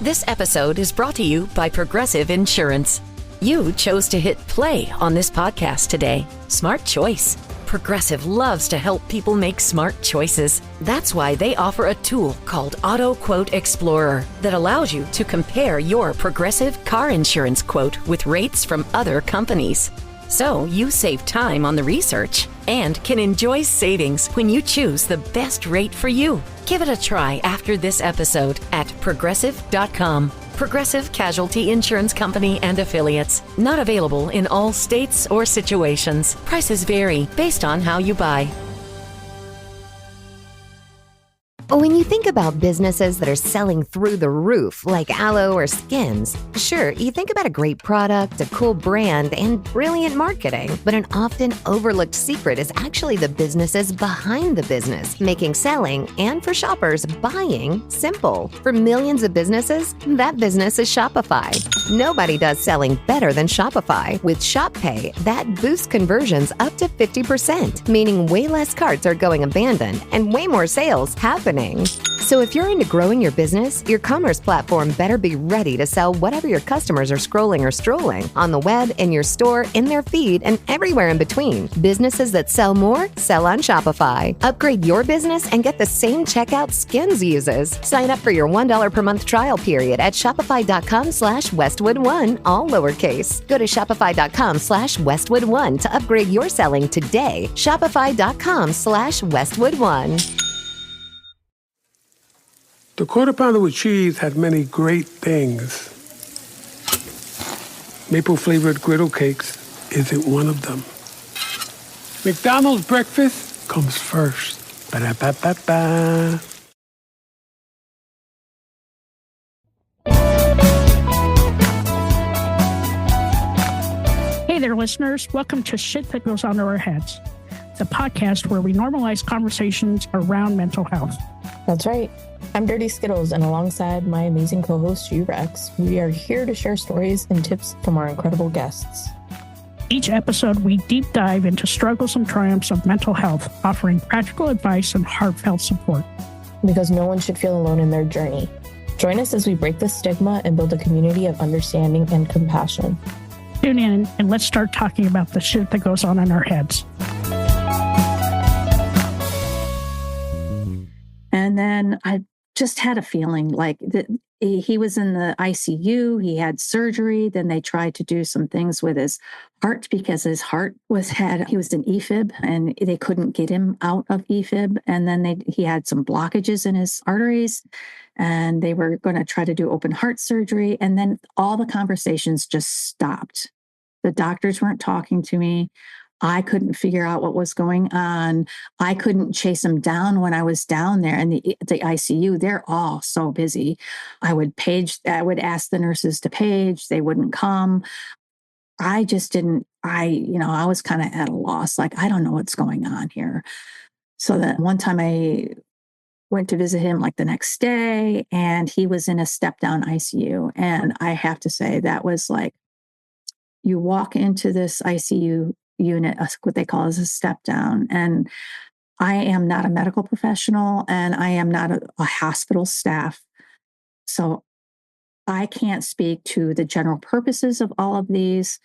This episode is brought to you by Progressive Insurance. You chose to hit play on this podcast today. Smart choice. Progressive loves to help people make smart choices. That's why they offer a tool called Auto Quote Explorer that allows you to compare your Progressive car insurance quote with rates from other companies. So you save time on the research and can enjoy savings when you choose the best rate for you. Give it a try after this episode at Progressive.com. Progressive Casualty Insurance Company and Affiliates. Not available in all states or situations. Prices vary based on how you buy. When you think about businesses that are selling through the roof, like Aloe or Skims, sure, you think about a great product, a cool brand, and brilliant marketing. But an often overlooked secret is actually the businesses behind the business, making selling, and for shoppers, buying, simple. For millions of businesses, that business is Shopify. Nobody does selling better than Shopify. With Shop Pay, that boosts conversions up to 50%, meaning way less carts are going abandoned and way more sales happening. So if you're into growing your business, your commerce platform better be ready to sell whatever your customers are scrolling or strolling on the web, in your store, in their feed, and everywhere in between. Businesses that sell more, sell on Shopify. Upgrade your business and get the same checkout Skims uses. Sign up for your $1 per month trial period at shopify.com/Westwood1, all lowercase. Go to shopify.com/Westwood1 to upgrade your selling today. Shopify.com/Westwood1. The Quarter Pounder with Cheese had many great things. Maple-flavored griddle cakes isn't one of them. McDonald's breakfast comes first. Ba-da-ba-ba-ba. Hey there, listeners. Welcome to Shit That Goes Under Our Heads, the podcast where we normalize conversations around mental health. That's right. I'm Dirty Skittles, and alongside my amazing co-host, Rex, we are here to share stories and tips from our incredible guests. Each episode, we deep dive into struggles and triumphs of mental health, offering practical advice and heartfelt support. Because no one should feel alone in their journey. Join us as we break the stigma and build a community of understanding and compassion. Tune in and let's start talking about the shit that goes on in our heads. And then I just had a feeling like that he was in the ICU, he had surgery, then they tried to do some things with his heart because his heart he was in EFib and they couldn't get him out of EFib. And then he had some blockages in his arteries and they were going to try to do open heart surgery. And then all the conversations just stopped. The doctors weren't talking to me. I couldn't figure out what was going on. I couldn't chase them down when I was down there in the ICU. They're all so busy. I would ask the nurses to page. They wouldn't come. I was kind of at a loss. Like, I don't know what's going on here. So that one time I went to visit him like the next day and he was in a step down ICU. And I have to say that was like, you walk into this ICU unit, what they call as a step down. And I am not a medical professional and I am not a hospital staff. So I can't speak to the general purposes of all of these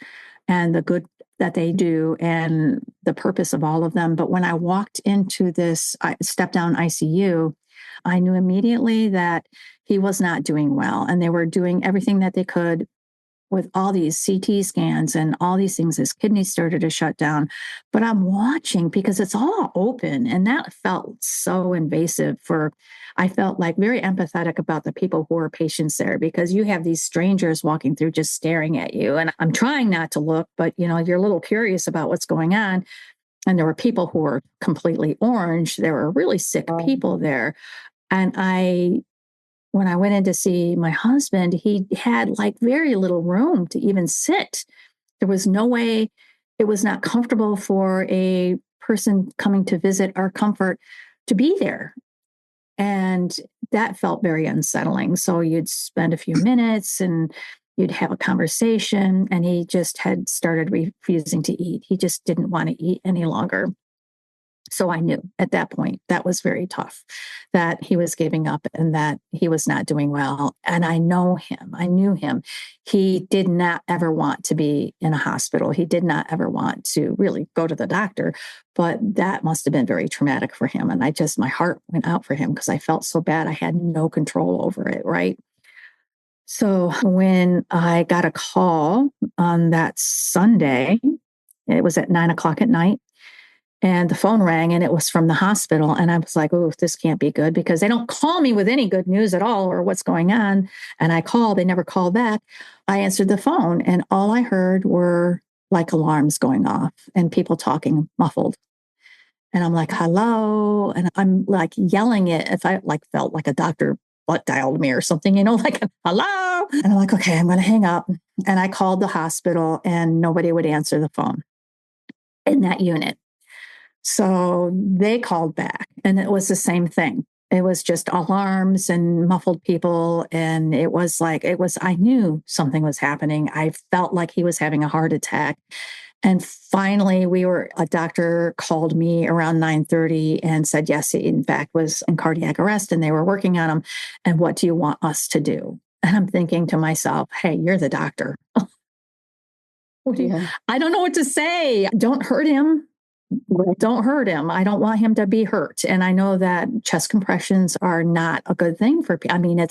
and the good that they do and the purpose of all of them. But when I walked into this step down ICU, I knew immediately that he was not doing well and they were doing everything that they could with all these CT scans and all these things. His kidneys started to shut down, but I'm watching because it's all open. And that felt so invasive I felt like very empathetic about the people who are patients there because you have these strangers walking through just staring at you. And I'm trying not to look, but you're a little curious about what's going on. And there were people who were completely orange. There were really sick people there. And when I went in to see my husband, he had like very little room to even sit. There was no way, it was not comfortable for a person coming to visit our comfort to be there. And that felt very unsettling. So you'd spend a few minutes and you'd have a conversation, and he just had started refusing to eat. He just didn't want to eat any longer. So I knew at that point that was very tough, that he was giving up and that he was not doing well. And I know him. I knew him. He did not ever want to be in a hospital. He did not ever want to really go to the doctor, but that must have been very traumatic for him. And my heart went out for him because I felt so bad. I had no control over it. Right. So when I got a call on that Sunday, it was at 9 o'clock at night. And the phone rang and it was from the hospital. And I was like, oh, this can't be good because they don't call me with any good news at all or what's going on. And I called, they never called back. I answered the phone and all I heard were like alarms going off and people talking muffled. And I'm like, hello. And I'm like yelling it if I like felt like a doctor butt dialed me or something, like hello. And I'm like, okay, I'm going to hang up. And I called the hospital and nobody would answer the phone in that unit. So they called back and it was the same thing. It was just alarms and muffled people. And I knew something was happening. I felt like he was having a heart attack. And finally, a doctor called me around 9:30 and said, yes, he in fact was in cardiac arrest and they were working on him. And what do you want us to do? And I'm thinking to myself, hey, you're the doctor. I don't know what to say. Don't hurt him. Don't hurt him. I don't want him to be hurt. And I know that chest compressions are not a good thing for people. I mean,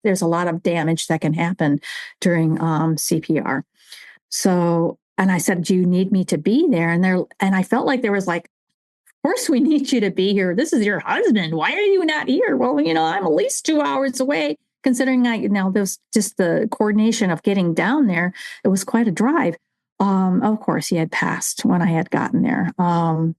there's a lot of damage that can happen during CPR. So, and I said, do you need me to be there? And I felt like there was like, of course we need you to be here. This is your husband. Why are you not here? Well, I'm at least 2 hours away, considering there's just the coordination of getting down there. It was quite a drive. Of course, he had passed when I had gotten there. And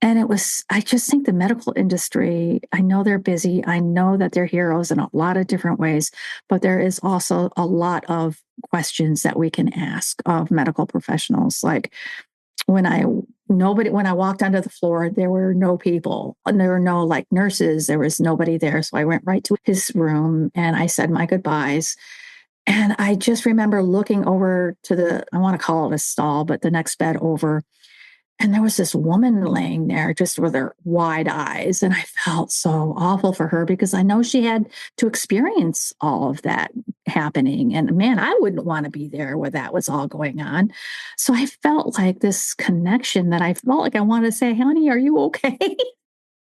I just think the medical industry, I know they're busy. I know that they're heroes in a lot of different ways, but there is also a lot of questions that we can ask of medical professionals. Like when I walked onto the floor, there were no people and there were no like nurses. There was nobody there. So I went right to his room and I said my goodbyes. And I just remember looking over to I want to call it a stall, but the next bed over. And there was this woman laying there just with her wide eyes. And I felt so awful for her because I know she had to experience all of that happening. And man, I wouldn't want to be there where that was all going on. So I felt like this connection that I felt like I wanted to say, honey, are you okay?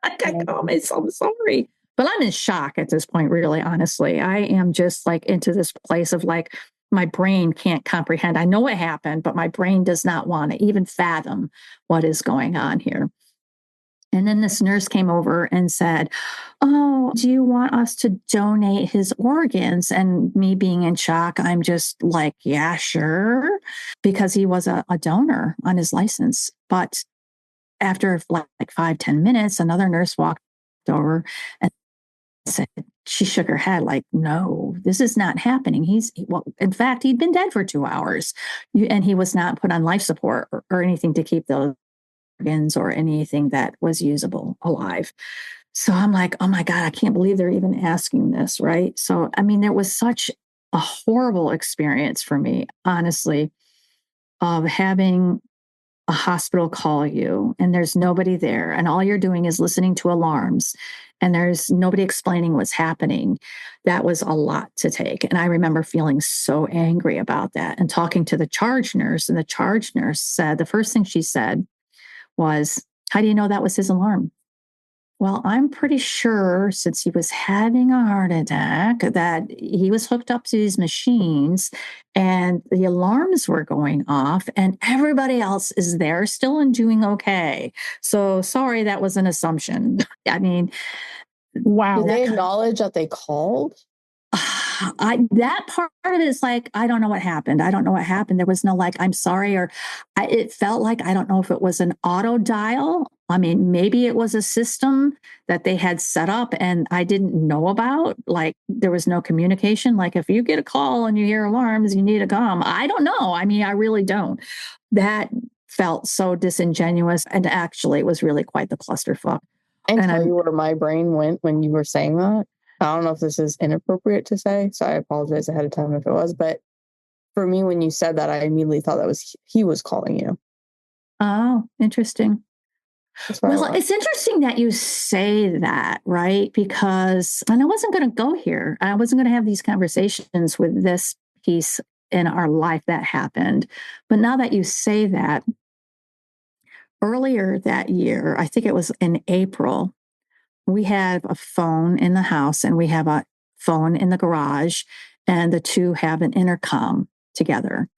I call myself sorry. But I'm in shock at this point, really, honestly. I am just like into this place of like, my brain can't comprehend. I know what happened, but my brain does not want to even fathom what is going on here. And then this nurse came over and said, oh, do you want us to donate his organs? And me being in shock, I'm just like, yeah, sure, because he was a donor on his license. But after like 5-10 minutes, another nurse walked over and said, she shook her head like, no, this is not happening. In fact, he'd been dead for 2 hours and he was not put on life support or anything to keep those organs or anything that was usable alive. So I'm like, oh my God, I can't believe they're even asking this. Right. So, I mean, there was such a horrible experience for me, honestly, of having a hospital call you and there's nobody there and all you're doing is listening to alarms and there's nobody explaining what's happening. That was a lot to take. And I remember feeling so angry about that and talking to the charge nurse. And the charge nurse said, the first thing she said was, how do you know that was his alarm? Well, I'm pretty sure since he was having a heart attack that he was hooked up to these machines and the alarms were going off and everybody else is there still and doing okay. So sorry, that was an assumption. I mean, wow. Did they acknowledge that they called? That part of it is like, I don't know what happened. I don't know what happened. There was no like, I'm sorry, or it felt like, I don't know if it was an auto dial. I mean, maybe it was a system that they had set up and I didn't know about. Like there was no communication. Like if you get a call and you hear alarms, you need to come. I don't know. I mean, I really don't. That felt so disingenuous. And actually it was really quite the clusterfuck. And tell you where my brain went when you were saying that. I don't know if this is inappropriate to say, so I apologize ahead of time if it was. But for me, when you said that, I immediately thought that he was calling you. Oh, interesting. That's where I Well, was. it's interesting that you say that, right? Because, and I wasn't going to go here. I wasn't going to have these conversations with this piece in our life that happened. But now that you say that, earlier that year, I think it was in April, we have a phone in the house and we have a phone in the garage, and the two have an intercom together.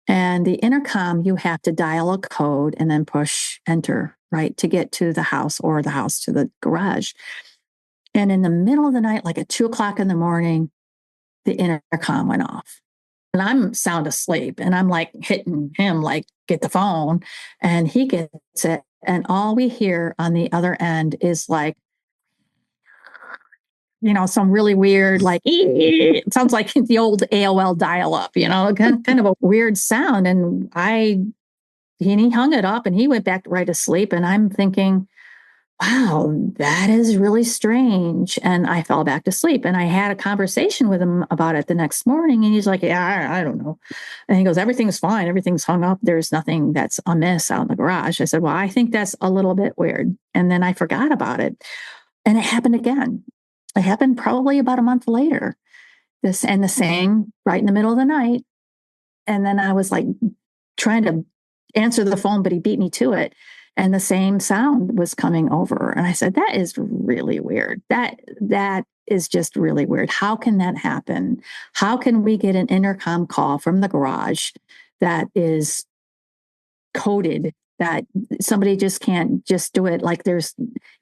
And the intercom, you have to dial a code and then push enter, right, to get to the house or the house to the garage. And in the middle of the night, like at 2 o'clock in the morning, the intercom went off. And I'm sound asleep and I'm like hitting him, like, get the phone. And he gets it. And all we hear on the other end is like, some really weird, like, it sounds like the old AOL dial up, kind of a weird sound. And he hung it up and he went back right to sleep. And I'm thinking, wow, that is really strange. And I fell back to sleep. And I had a conversation with him about it the next morning. And he's like, yeah, I don't know. And he goes, everything's fine. Everything's hung up. There's nothing that's amiss out in the garage. I said, well, I think that's a little bit weird. And then I forgot about it. And it happened again. It happened probably about a month later. The same right in the middle of the night. And then I was like trying to answer the phone, but he beat me to it. And the same sound was coming over. And I said, that is really weird. That is just really weird. How can that happen? How can we get an intercom call from the garage that is coded, that somebody just can't just do it? Like there's,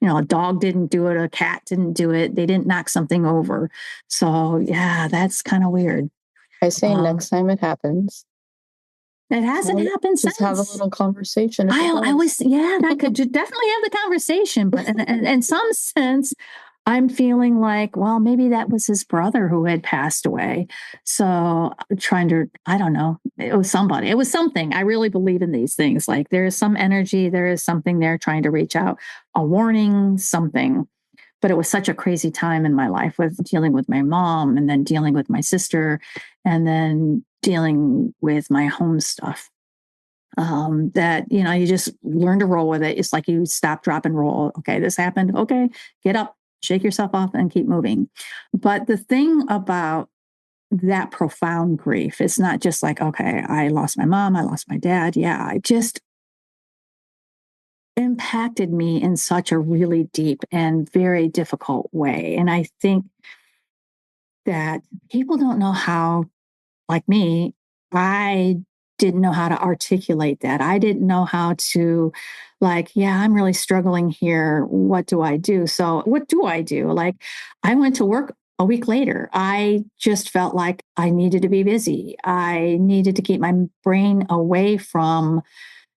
a dog didn't do it, a cat didn't do it, they didn't knock something over. So yeah, that's kind of weird. I say next time it happens. It hasn't happened since. Just have a little conversation. I was, that could definitely have the conversation, but in some sense, I'm feeling like, well, maybe that was his brother who had passed away. So I don't know, it was somebody, it was something. I really believe in these things. Like there is some energy, there is something there trying to reach out, a warning, something. But it was such a crazy time in my life with dealing with my mom and then dealing with my sister and then dealing with my home stuff. That, you just learn to roll with it. It's like you stop, drop, and roll. Okay, this happened. Okay, get up, shake yourself off and keep moving. But the thing about that profound grief, it's not just like, okay, I lost my mom, I lost my dad. Yeah, it just impacted me in such a really deep and very difficult way. And I think that people don't know how, like me, I didn't know how to articulate that. I didn't know how to, like, yeah, I'm really struggling here. What do I do? So what do I do? Like, I went to work a week later. I just felt like I needed to be busy. I needed to keep my brain away from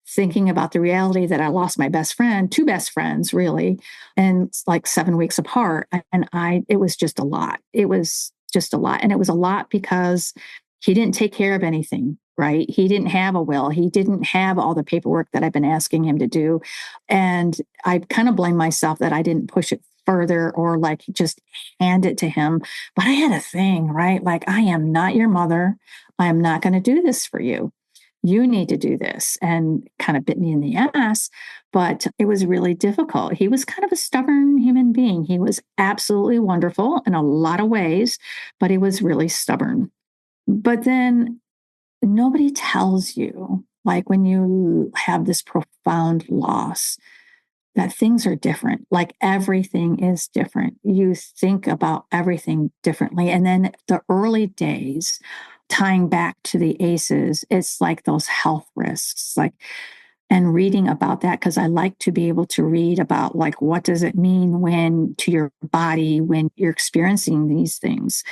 thinking about the reality that I lost my best friend, two best friends, really, and it's like 7 weeks apart. And it was just a lot. It was just a lot. And it was a lot because he didn't take care of anything, right? He didn't have a will. He didn't have all the paperwork that I've been asking him to do. And I kind of blame myself that I didn't push it further or like just hand it to him. But I had a thing, right? Like, I am not your mother. I am not going to do this for you. You need to do this, and kind of bit me in the ass, but it was really difficult. He was kind of a stubborn human being. He was absolutely wonderful in a lot of ways, but he was really stubborn. But then nobody tells you, like when you have this profound loss, that things are different. Like everything is different. You think about everything differently. And then the early days, tying back to the ACEs, it's like those health risks, like, and reading about that, because I like to be able to read about, like, what does it mean when to your body when you're experiencing these things.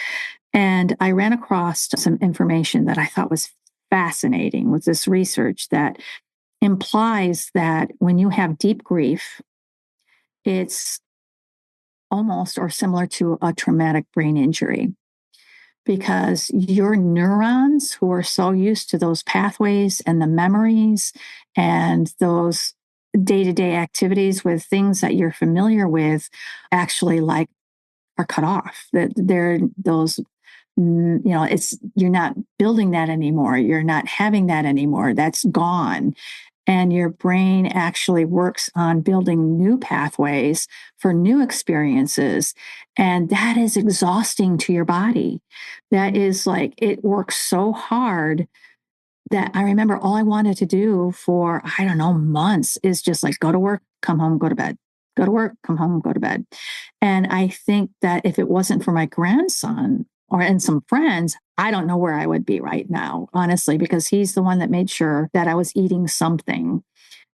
And I ran across some information that I thought was fascinating with this research that implies that when you have deep grief, it's almost or similar to a traumatic brain injury, because your neurons, who are so used to those pathways and the memories and those day-to-day activities with things that you're familiar with, actually like are cut off. That they're those, you're not building that anymore. You're not having that anymore. That's gone. And your brain actually works on building new pathways for new experiences. And that is exhausting to your body. That is like, it works so hard that I remember all I wanted to do for, I don't know, months is just like go to work, come home, go to bed. Go to work, come home, go to bed. And I think that if it wasn't for my grandson and some friends, I don't know where I would be right now, honestly, because he's the one that made sure that I was eating something.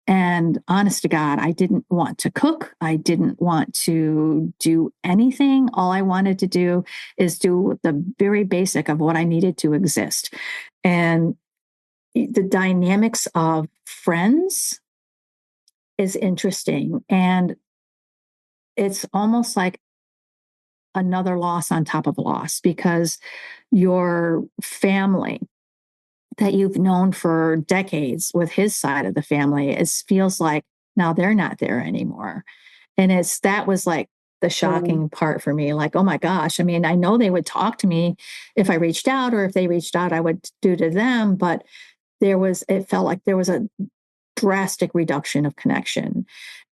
And honest to God, I didn't want to cook. I didn't want to do anything. All I wanted to do is do the very basic of what I needed to exist. And the dynamics of friends is interesting. And it's almost like another loss on top of a loss, because your family that you've known for decades with his side of the family, feels like now they're not there anymore. And that was like the shocking part for me. Like, oh my gosh. I mean, I know they would talk to me if I reached out, or if they reached out, I would do to them. But it felt like there was a drastic reduction of connection.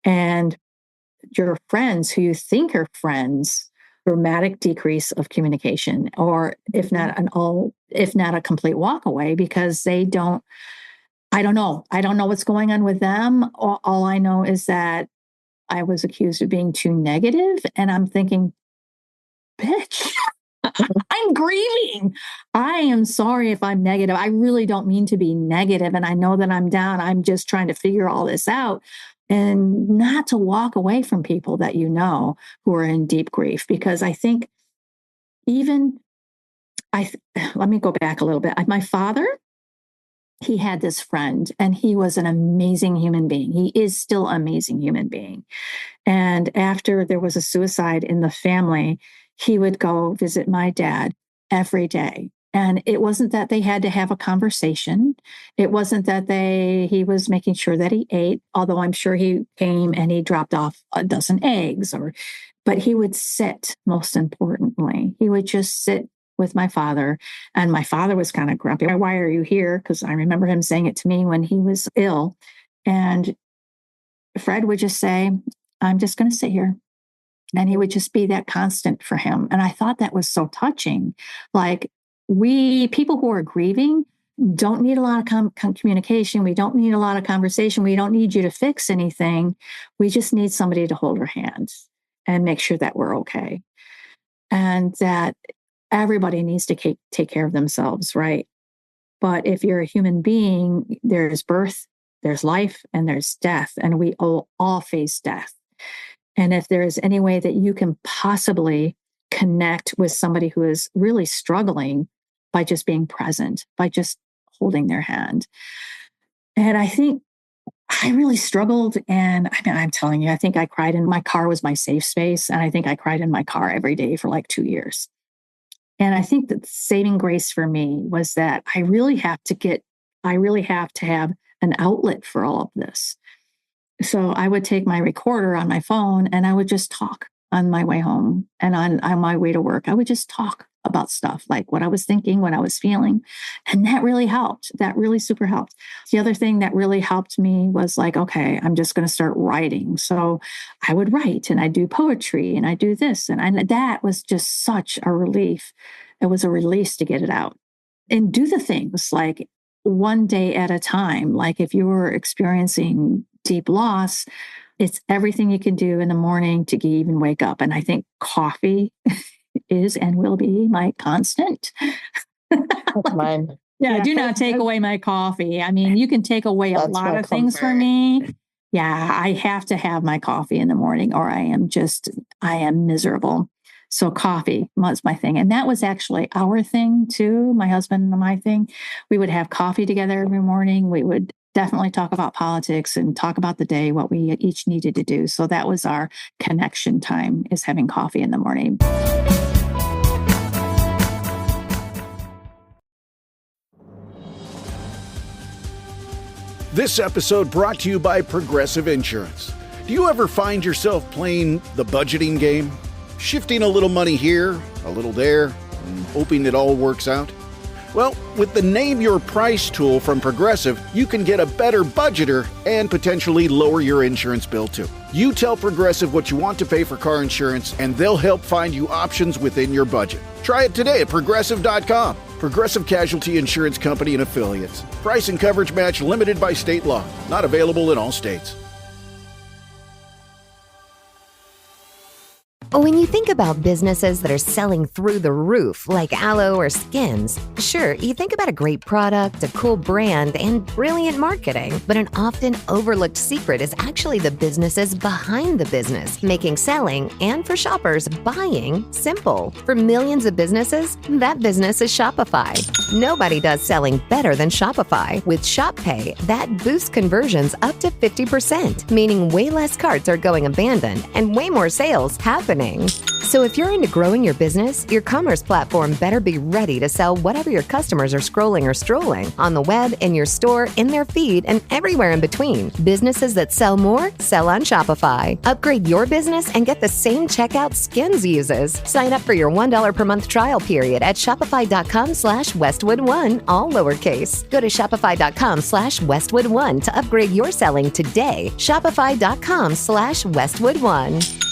And your friends who you think are friends, dramatic decrease of communication, or if not a complete walk away, because I don't know what's going on with them. All I know is that I was accused of being too negative, and I'm thinking, bitch, I'm grieving. I am sorry if I'm negative. I really don't mean to be negative, and I know that I'm down. I'm just trying to figure all this out. And not to walk away from people that you know who are in deep grief, because I think let me go back a little bit. My father, he had this friend, and he was an amazing human being. He is still an amazing human being. And after there was a suicide in the family, he would go visit my dad every day. And it wasn't that they had to have a conversation. It wasn't that he was making sure that he ate, although I'm sure he came and he dropped off a dozen eggs, but he would sit, most importantly. He would just sit with my father. And my father was kind of grumpy. Why are you here? Because I remember him saying it to me when he was ill. And Fred would just say, I'm just going to sit here. And he would just be that constant for him. And I thought that was so touching. Like, people who are grieving don't need a lot of communication. We don't need a lot of conversation. We don't need you to fix anything. We just need somebody to hold our hand and make sure that we're okay. And that everybody needs to take care of themselves, right? But if you're a human being, there's birth, there's life, and there's death. And we all face death. And if there is any way that you can possibly connect with somebody who is really struggling, by just being present, by just holding their hand. And I think I really struggled. And I mean, I'm telling you, I think I cried my car was my safe space. And I think I cried in my car every day for like 2 years. And I think that the saving grace for me was that I really have to have an outlet for all of this. So I would take my recorder on my phone and I would just talk on my way home and on my way to work. I would just talk about stuff, like what I was thinking, what I was feeling. And that really helped. That really super helped. The other thing that really helped me was like, okay, I'm just going to start writing. So I would write and I do poetry and I do this. And that was just such a relief. It was a release to get it out and do the things like one day at a time. Like if you were experiencing deep loss, it's everything you can do in the morning to even wake up. And I think coffee is and will be my constant. That's mine. Yeah, do not take away my coffee. I mean, you can take away a lot of things for me. Yeah, I have to have my coffee in the morning or I am miserable. So coffee was my thing. And that was actually our thing too, my husband and my thing. We would have coffee together every morning. We would definitely talk about politics and talk about the day, what we each needed to do. So that was our connection time, is having coffee in the morning. This episode brought to you by Progressive Insurance. Do you ever find yourself playing the budgeting game? Shifting a little money here, a little there, and hoping it all works out? Well, with the Name Your Price tool from Progressive, you can get a better budgeter and potentially lower your insurance bill too. You tell Progressive what you want to pay for car insurance, and they'll help find you options within your budget. Try it today at Progressive.com. Progressive Casualty Insurance Company and Affiliates. Price and coverage match limited by state law. Not available in all states. When you think about businesses that are selling through the roof, like Aloe or Skims, sure, you think about a great product, a cool brand, and brilliant marketing. But an often overlooked secret is actually the businesses behind the business, making selling and, for shoppers, buying simple. For millions of businesses, that business is Shopify. Nobody does selling better than Shopify. With Shop Pay, that boosts conversions up to 50%, meaning way less carts are going abandoned and way more sales happening. So if you're into growing your business, your commerce platform better be ready to sell whatever your customers are scrolling or strolling on the web, in your store, in their feed, and everywhere in between. Businesses that sell more sell on Shopify. Upgrade your business and get the same checkout Skims uses. Sign up for your $1 per month trial period at shopify.com/Westwood1, all lowercase. Go to shopify.com/Westwood1 to upgrade your selling today. Shopify.com/Westwood1.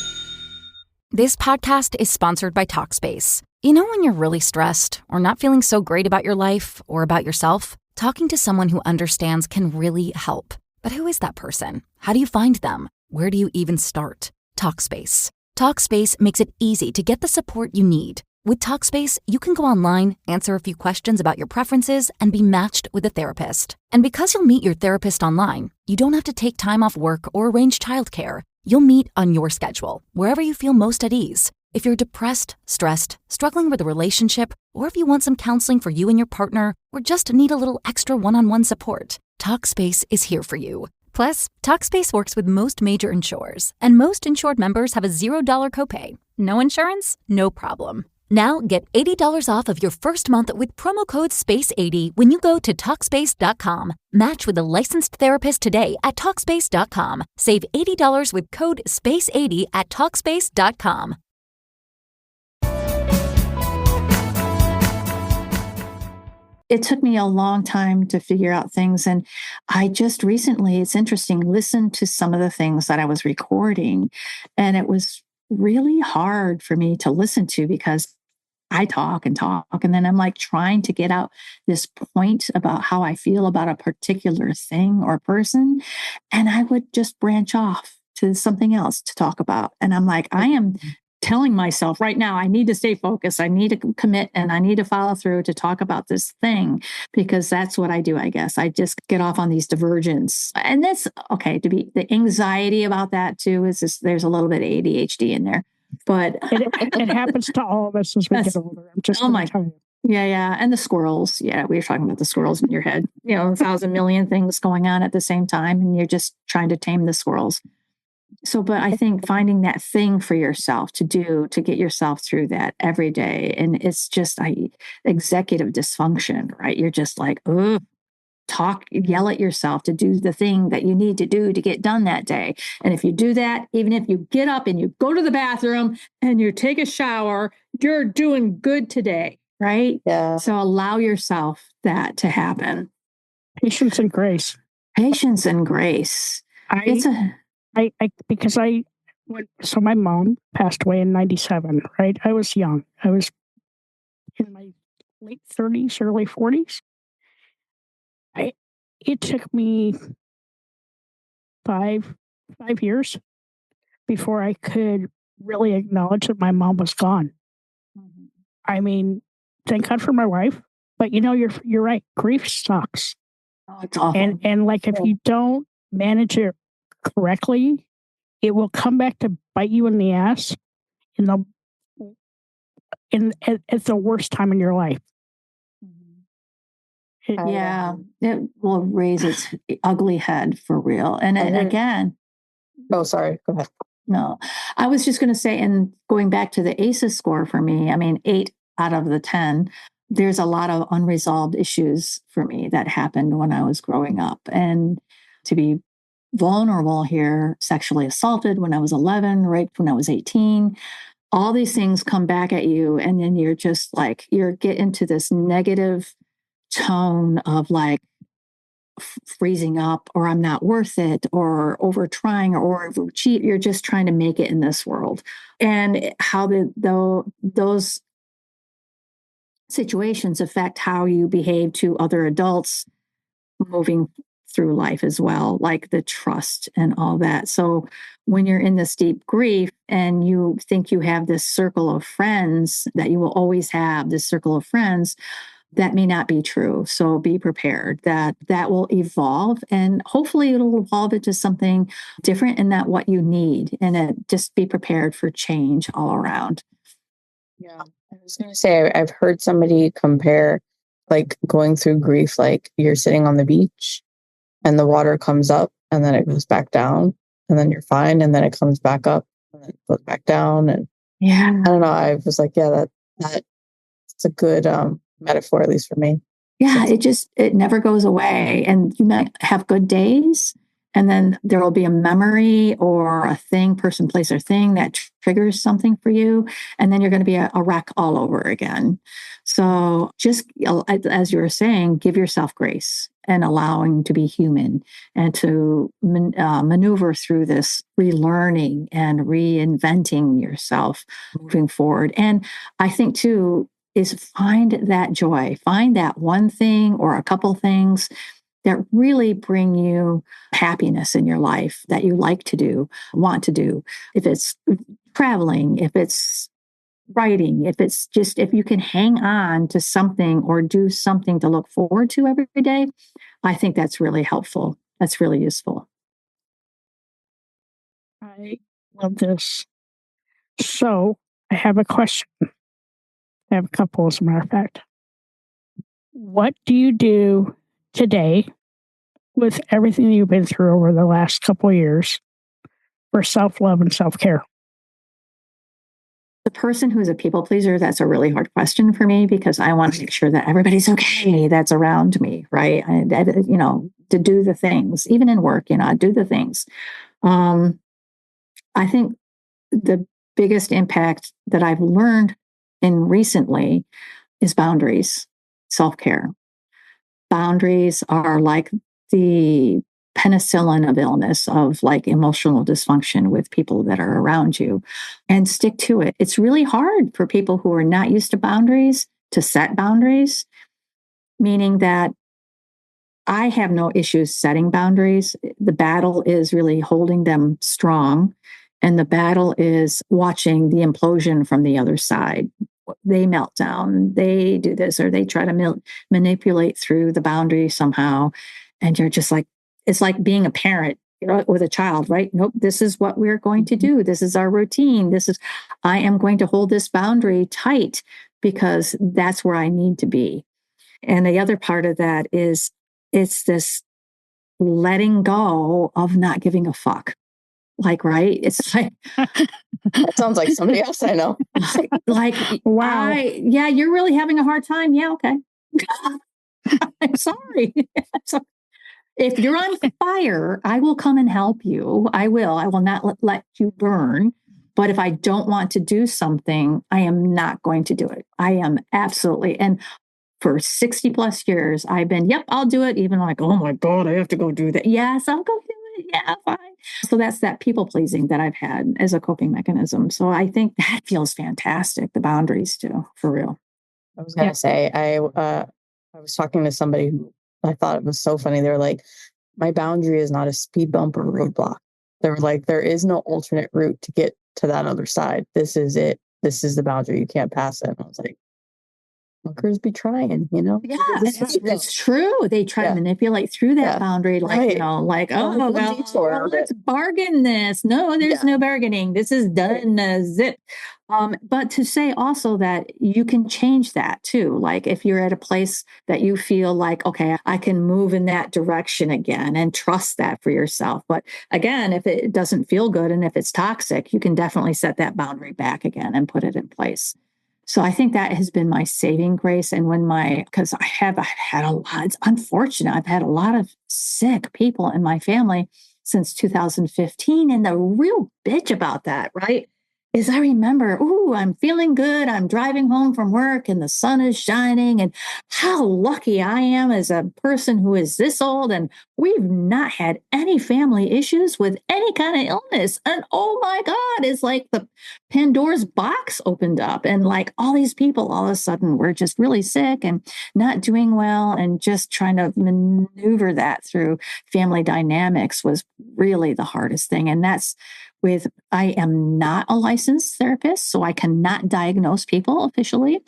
This podcast is sponsored by Talkspace. You know when you're really stressed or not feeling so great about your life or about yourself? Talking to someone who understands can really help. But who is that person? How do you find them? Where do you even start? Talkspace. Talkspace makes it easy to get the support you need. With Talkspace, you can go online, answer a few questions about your preferences, and be matched with a therapist. And because you'll meet your therapist online, you don't have to take time off work or arrange childcare. You'll meet on your schedule, wherever you feel most at ease. If you're depressed, stressed, struggling with a relationship, or if you want some counseling for you and your partner, or just need a little extra one-on-one support, Talkspace is here for you. Plus, Talkspace works with most major insurers, and most insured members have a $0 copay. No insurance? No problem. Now get $80 off of your first month with promo code SPACE80 when you go to Talkspace.com. Match with a licensed therapist today at Talkspace.com. Save $80 with code SPACE80 at Talkspace.com. It took me a long time to figure out things. And I just recently, it's interesting, listened to some of the things that I was recording. And it was really hard for me to listen to because I talk and talk, and then I'm like trying to get out this point about how I feel about a particular thing or person. And I would just branch off to something else to talk about. And I'm like, I am telling myself right now, I need to stay focused. I need to commit and I need to follow through to talk about this thing, because that's what I do, I guess. I just get off on these divergence. And that's okay. To be the anxiety about that too is just, there's a little bit of ADHD in there. But it happens to all of us as we get older. I'm just Yeah. And the squirrels. Yeah. We were talking about the squirrels in your head, 1,000 million things going on at the same time. And you're just trying to tame the squirrels. So, but I think finding that thing for yourself to do, to get yourself through that every day. And it's just executive dysfunction, right? You're just like, yell at yourself to do the thing that you need to do to get done that day. And if you do that, even if you get up and you go to the bathroom and you take a shower, you're doing good today, right? Yeah. So allow yourself that to happen. Patience and grace. Patience and grace. So my mom passed away in 97, right? I was young. I was in my late 30s, early 40s. It took me five years before I could really acknowledge that my mom was gone. Mm-hmm. I mean, thank God for my wife, but you're right. Grief sucks. Oh, it's awful. And like, if you don't manage it correctly, it will come back to bite you in the ass at the worst time in your life. Yeah, it will raise its ugly head for real. And again, oh, sorry, go ahead. No, I was just going to say, and going back to the ACEs score for me, 8 out of the 10, there's a lot of unresolved issues for me that happened when I was growing up. And to be vulnerable here, sexually assaulted when I was 11, raped when I was 18, all these things come back at you. And then you're just like, you get into this negative tone of like freezing up, or I'm not worth it, or over trying, or overachieve. You're just trying to make it in this world. And how those situations affect how you behave to other adults moving through life as well, like the trust and all that. So when you're in this deep grief and you think you have this circle of friends, that you will always have this circle of friends, that may not be true. So be prepared that will evolve, and hopefully it'll evolve into something different and that what you need. And just be prepared for change all around. Yeah. I was going to say, I've heard somebody compare like going through grief, like you're sitting on the beach and the water comes up and then it goes back down and then you're fine. And then it comes back up and then it goes back down. And yeah, I don't know. I was like, yeah, that's a good metaphor, at least for me. Yeah, it never goes away. And you might have good days, and then there will be a memory or a thing, person, place, or thing that triggers something for you. And then you're going to be a wreck all over again. So just, as you were saying, give yourself grace and allowing to be human and to maneuver through this relearning and reinventing yourself moving forward. And I think too, is find that joy, find that one thing or a couple things that really bring you happiness in your life that you like to do, want to do. If it's traveling, if it's writing, if you can hang on to something or do something to look forward to every day, I think that's really helpful. That's really useful. I love this. So I have a question. I have a couple, as a matter of fact. What do you do today with everything you've been through over the last couple of years for self-love and self-care? The person who's a people pleaser, that's a really hard question for me, because I want to make sure that everybody's okay that's around me, right? To do the things, even in work, do the things. I think the biggest impact that I've learned in recently is boundaries, self-care. Boundaries are like the penicillin of illness, of like emotional dysfunction with people that are around you, and stick to it. It's really hard for people who are not used to boundaries to set boundaries, meaning that I have no issues setting boundaries. The battle is really holding them strong. And the battle is watching the implosion from the other side. They melt down, they do this, or they try to manipulate through the boundary somehow. And you're just like, it's like being a parent with a child, right? Nope, this is what we're going to do. This is our routine. I am going to hold this boundary tight because that's where I need to be. And the other part of that is it's this letting go of not giving a fuck. Like, right? It's like, that sounds like somebody else I know. like, wow. You're really having a hard time. Yeah. Okay. I'm sorry. If you're on fire, I will come and help you. I will not let you burn. But if I don't want to do something, I am not going to do it. I am absolutely. And for 60 plus years, I've been, yep, I'll do it. Even like, oh my God, I have to go do that. Yes, I'll go do it. Yeah, fine. So that's that people pleasing that I've had as a coping mechanism. So I think that feels fantastic. The boundaries too, for real. I was going to say, I was talking to somebody who I thought it was so funny. They were like, my boundary is not a speed bump or roadblock. They were like, there is no alternate route to get to that other side. This is it. This is the boundary. You can't pass it. And I was like, fuckers be trying, Yeah, it's true. They try to manipulate through that boundary, like, like, oh, well, let's bargain this. No, there's no bargaining. This is done, zip. But to say also that you can change that too. Like if you're at a place that you feel like, okay, I can move in that direction again, and trust that for yourself. But again, if it doesn't feel good and if it's toxic, you can definitely set that boundary back again and put it in place. So I think that has been my saving grace. And because I've had a lot, it's unfortunate. I've had a lot of sick people in my family since 2015. And the real bitch about that, right, is I remember, ooh, I'm feeling good. I'm driving home from work and the sun is shining, and how lucky I am as a person who is this old. And we've not had any family issues with any kind of illness. And oh my God, it's like the Pandora's box opened up. And like all these people all of a sudden were just really sick and not doing well, and just trying to maneuver that through family dynamics was really the hardest thing. And that's I am not a licensed therapist, so I cannot diagnose people officially,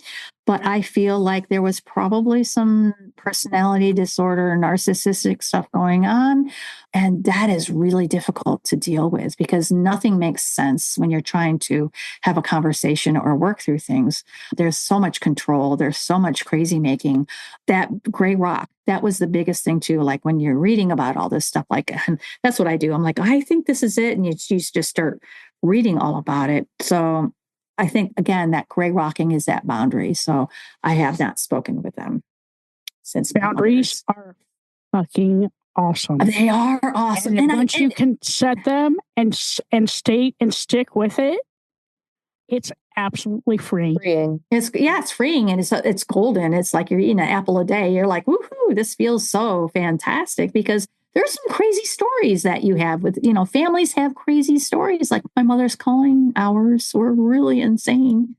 but I feel like there was probably some personality disorder, narcissistic stuff going on. And that is really difficult to deal with because nothing makes sense when you're trying to have a conversation or work through things. There's so much control. There's so much crazy making. That gray rock, that was the biggest thing too. Like when you're reading about all this stuff, like, and that's what I do. I'm like, I think this is it. And you just start reading all about it. So I think, again, that gray rocking is that boundary. So I have not spoken with them since. Boundaries are fucking awesome. They are awesome. And once you can set them and stay and stick with it, it's absolutely freeing. It's freeing, and it's golden. It's like you're eating an apple a day. You're like, woohoo, this feels so fantastic, because there's some crazy stories that you have with, families have crazy stories. Like my mother's calling hours were really insane.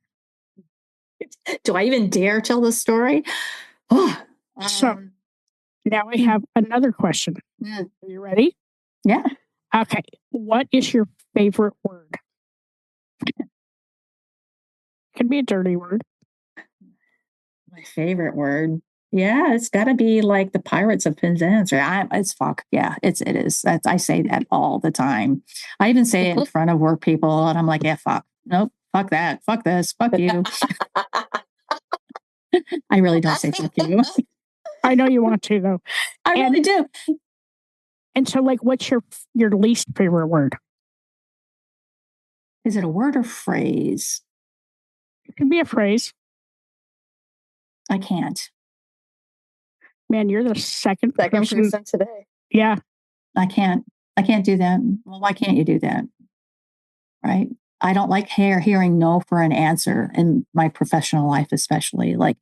Do I even dare tell the story? So now I have another question. Are you ready? Yeah. Okay. What is your favorite word? Can be a dirty word. My favorite word. Yeah, it's got to be like the Pirates of Penzance, right? It's fuck. Yeah, it is. I say that all the time. I even say it in front of work people, and I'm like, yeah, fuck. Nope, fuck that. Fuck this. Fuck you. I really don't say fuck you. I know you want to, though. I really do. And so, like, what's your least favorite word? Is it a word or phrase? It can be a phrase. I can't. Man, you're the second person today. Yeah. I can't do that. Well, why can't you do that? Right? I don't like hearing no for an answer in my professional life, especially. Like,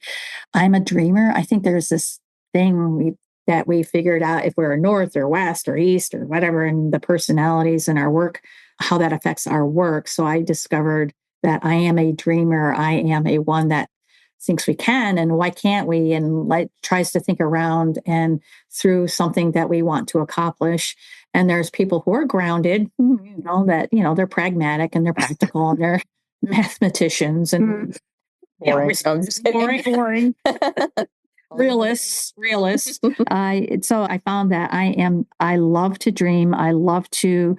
I'm a dreamer. I think there's this thing that we figured out, if we're north or west or east or whatever, and the personalities in our work, how that affects our work. So I discovered that I am a dreamer. I am a one that thinks we can, and why can't we? And like tries to think around and through something that we want to accomplish. And there's people who are grounded, they're pragmatic and they're practical and they're mathematicians and boring. Realists. So I found that I love to dream. I love to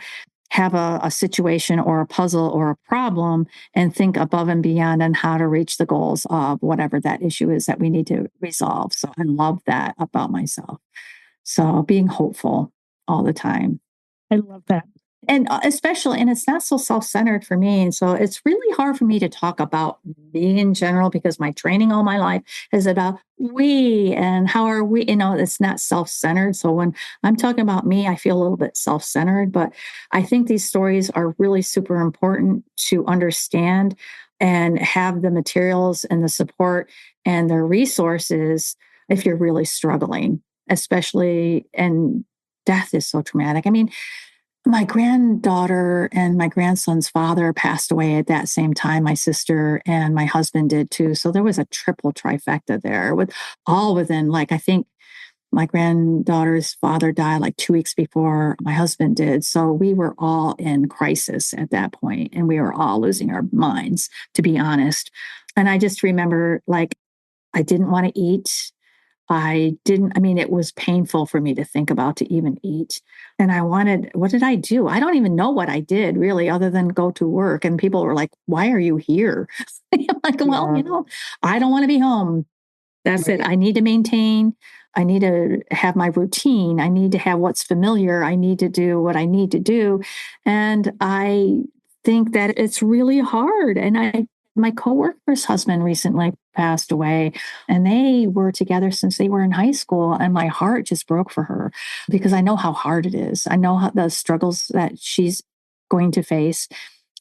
have a situation or a puzzle or a problem and think above and beyond on how to reach the goals of whatever that issue is that we need to resolve. So I love that about myself. So being hopeful all the time. I love that. And especially, and it's not so self-centered for me. And so it's really hard for me to talk about me in general, because my training all my life is about we and how are we, it's not self-centered. So when I'm talking about me, I feel a little bit self-centered, but I think these stories are really super important to understand and have the materials and the support and the resources if you're really struggling, especially, and death is so traumatic. I mean, my granddaughter and my grandson's father passed away at that same time. My sister and my husband did too. So there was a triple trifecta there, with all within, like, I think my granddaughter's father died like 2 weeks before my husband did. So we were all in crisis at that point, and we were all losing our minds, to be honest. And I just remember, like, I didn't want to eat. It was painful for me to think about to even eat. And what did I do? I don't even know what I did really, other than go to work. And people were like, why are you here? I'm like, well, I don't want to be home. That's it. I need to maintain. I need to have my routine. I need to have what's familiar. I need to do what I need to do. And I think that it's really hard. And my coworker's husband recently passed away, and they were together since they were in high school. And my heart just broke for her, because I know how hard it is. I know how the struggles that she's going to face.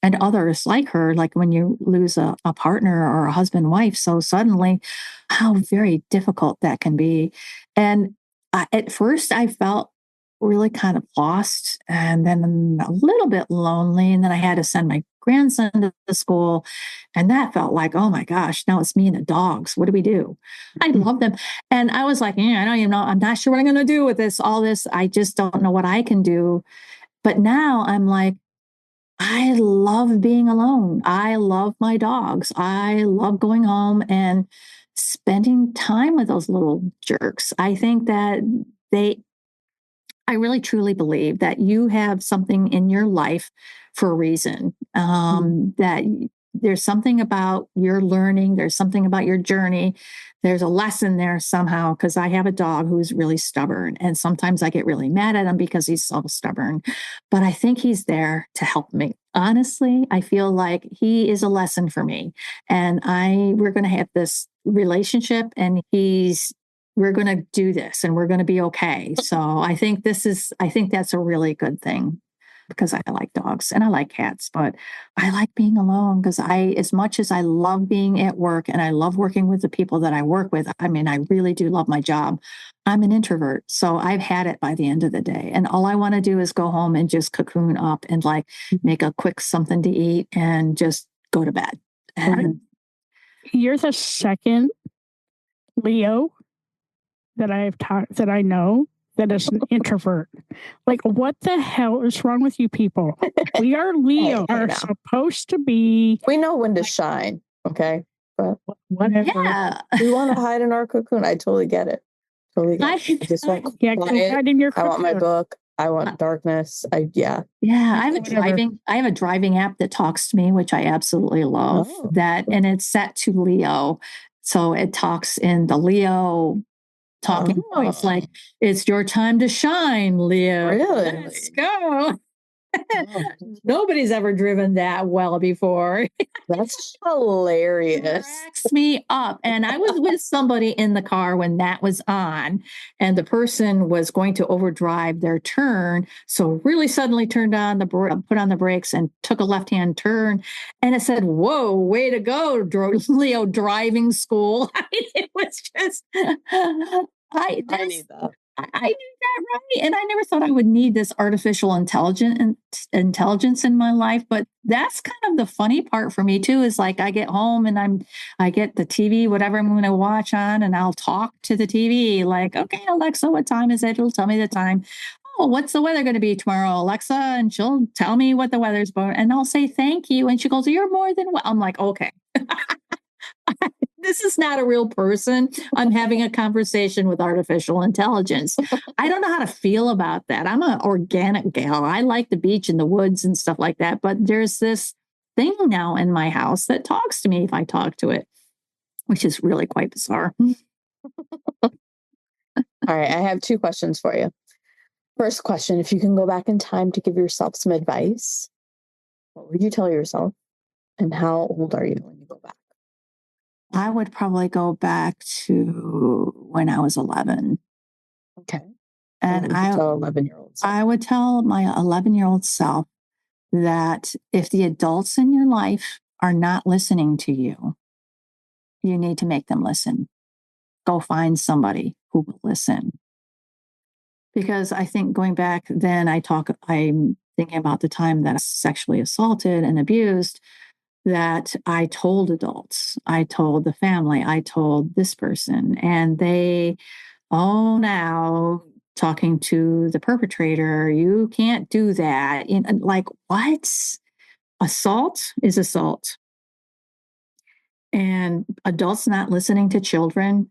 and others like her, like when you lose a partner or a husband, wife, so suddenly, how very difficult that can be. And at first, I felt really kind of lost and then a little bit lonely. And then I had to send my grandson to the school. And that felt like, oh my gosh, now it's me and the dogs. What do we do? I love them. And I was like, yeah, I don't even know. I'm not sure what I'm going to do with this, all this. I just don't know what I can do. But now I'm like, I love being alone. I love my dogs. I love going home and spending time with those little jerks. I think that I really truly believe that you have something in your life for a reason. That there's something about your learning, there's something about your journey, there's a lesson there somehow. Because I have a dog who's really stubborn, and sometimes I get really mad at him because he's so stubborn. But I think he's there to help me. Honestly, I feel like he is a lesson for me, and we're going to have this relationship, and we're going to do this and we're going to be okay. So I think that's a really good thing, because I like dogs and I like cats, but I like being alone because as much as I love being at work and I love working with the people that I work with, I mean, I really do love my job. I'm an introvert. So I've had it by the end of the day. And all I want to do is go home and just cocoon up and like make a quick something to eat and just go to bed. And you're the second Leo that I know that is an introvert. Like, what the hell is wrong with you people? We are Leo are supposed to be. We know when to shine, okay? But whatever. Yeah. We want to hide in our cocoon. I totally get it. Totally get it. I just want hide in your cocoon. I want my book. I want darkness. Yeah. I have a driving app that talks to me, which I absolutely love. And it's set to Leo. So it talks in the Leo talking voice, like, it's your time to shine, Leo. Really? Let's go. Nobody's ever driven that well before. That's hilarious. It cracks me up. And I was with somebody in the car when that was on, and the person was going to overdrive their turn. So really suddenly put on the brakes and took a left-hand turn. And it said, whoa, way to go, Leo driving school. I mean, it was just, I need that. I knew that, right? And I never thought I would need this artificial intelligence in my life. But that's kind of the funny part for me too, is like I get home and I get the TV, whatever I'm going to watch on, and I'll talk to the TV like, okay, Alexa, what time is it? It'll tell me the time. Oh, what's the weather going to be tomorrow, Alexa? And she'll tell me what the weather's about. And I'll say, thank you. And she goes, you're more than well. I'm like, okay. This is not a real person. I'm having a conversation with artificial intelligence. I don't know how to feel about that. I'm an organic gal. I like the beach and the woods and stuff like that. But there's this thing now in my house that talks to me if I talk to it, which is really quite bizarre. All right. I have 2 questions for you. First question, if you can go back in time to give yourself some advice, what would you tell yourself? And how old are you when you go back? I would probably go back to when I was 11. Okay. And I would tell my 11-year-old self that if the adults in your life are not listening to you, you need to make them listen. Go find somebody who will listen. Because I think going back then, I'm thinking about the time that I was sexually assaulted and abused, that I told adults, I told the family, I told this person, and they, now talking to the perpetrator, you can't do that. Like, what? Assault is assault. And adults not listening to children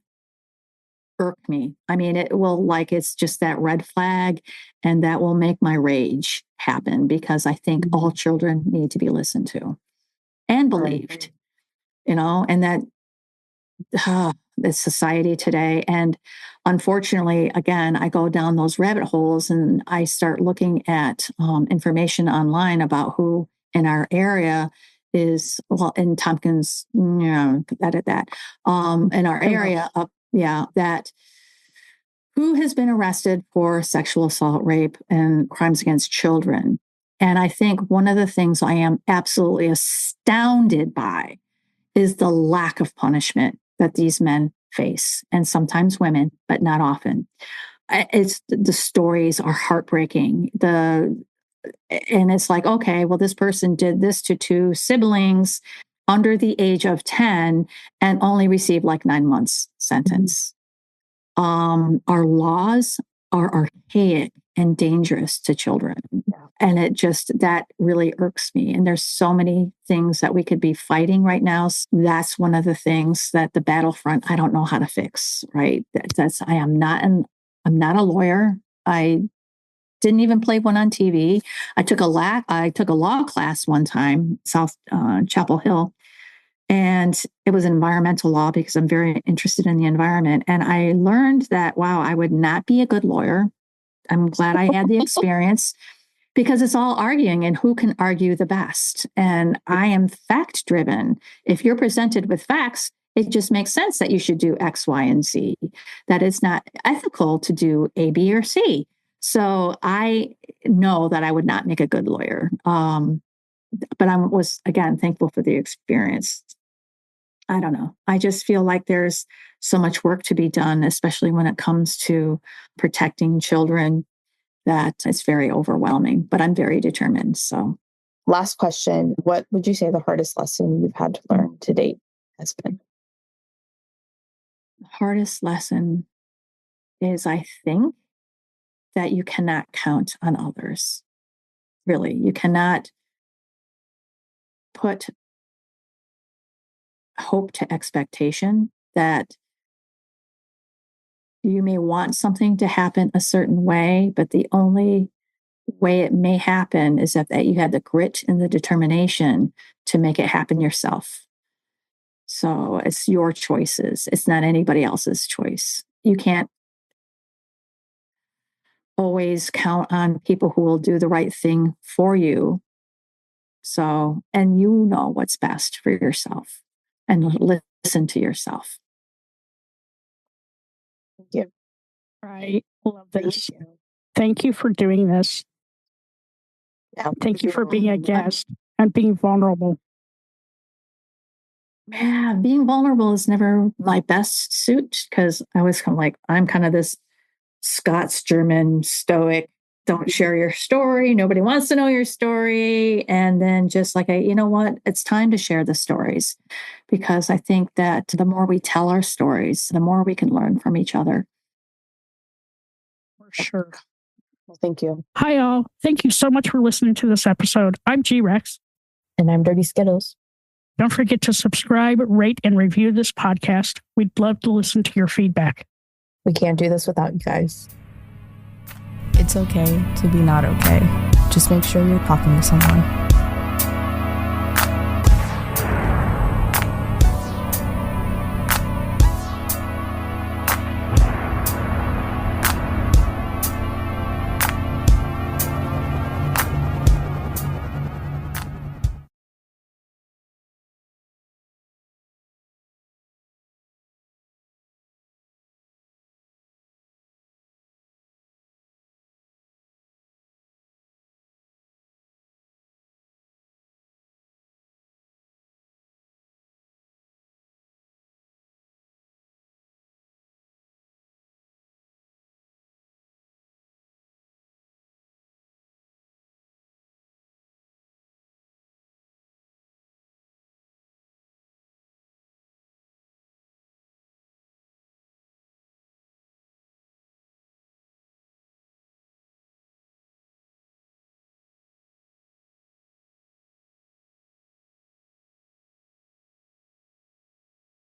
irk me. I mean, it's just that red flag, and that will make my rage happen, because I think all children need to be listened to and believed, and that the society today. And unfortunately, again, I go down those rabbit holes and I start looking at information online about who in our area is, in Tompkins, edit that, in our area that who has been arrested for sexual assault, rape, and crimes against children. And I think one of the things I am absolutely astounded by is the lack of punishment that these men face, and sometimes women, but not often. The stories are heartbreaking. And it's like, okay, well, this person did this to 2 siblings under the age of 10 and only received like 9 months sentence. Our laws are archaic and dangerous to children. And that really irks me. And there's so many things that we could be fighting right now. That's one of the things that the battlefront, I don't know how to fix, right? I'm not a lawyer. I didn't even play one on TV. I took a law class one time, South Chapel Hill, and it was environmental law because I'm very interested in the environment. And I learned that, wow, I would not be a good lawyer. I'm glad I had the experience because it's all arguing and who can argue the best. And I am fact driven. If you're presented with facts, it just makes sense that you should do X, Y, and Z, that it's not ethical to do A, B, or C. So I know that I would not make a good lawyer. But I was, again, thankful for the experience. I don't know. I just feel like there's so much work to be done, especially when it comes to protecting children, that it's very overwhelming, but I'm very determined. So last question, what would you say the hardest lesson you've had to learn to date has been? The hardest lesson is, I think, that you cannot count on others. Really, you cannot put hope to expectation, that you may want something to happen a certain way, but the only way it may happen is that you had the grit and the determination to make it happen yourself. So it's your choices. It's not anybody else's choice. You can't always count on people who will do the right thing for you. So, and you know what's best for yourself, and listen to yourself. Thank you. I love this. Thank you for doing this. Yeah, Thank you for being a guest and being vulnerable. Yeah, being vulnerable is never my best suit, because I was I'm kind of this Scots German stoic, don't share your story. Nobody wants to know your story. And then just like, you know what? It's time to share the stories, because I think that the more we tell our stories, the more we can learn from each other. For sure. Well, thank you. Hi, all. Thank you so much for listening to this episode. I'm G-Rex. And I'm Dirty Skittles. Don't forget to subscribe, rate, and review this podcast. We'd love to listen to your feedback. We can't do this without you guys. It's okay to be not okay. Just make sure you're talking to someone.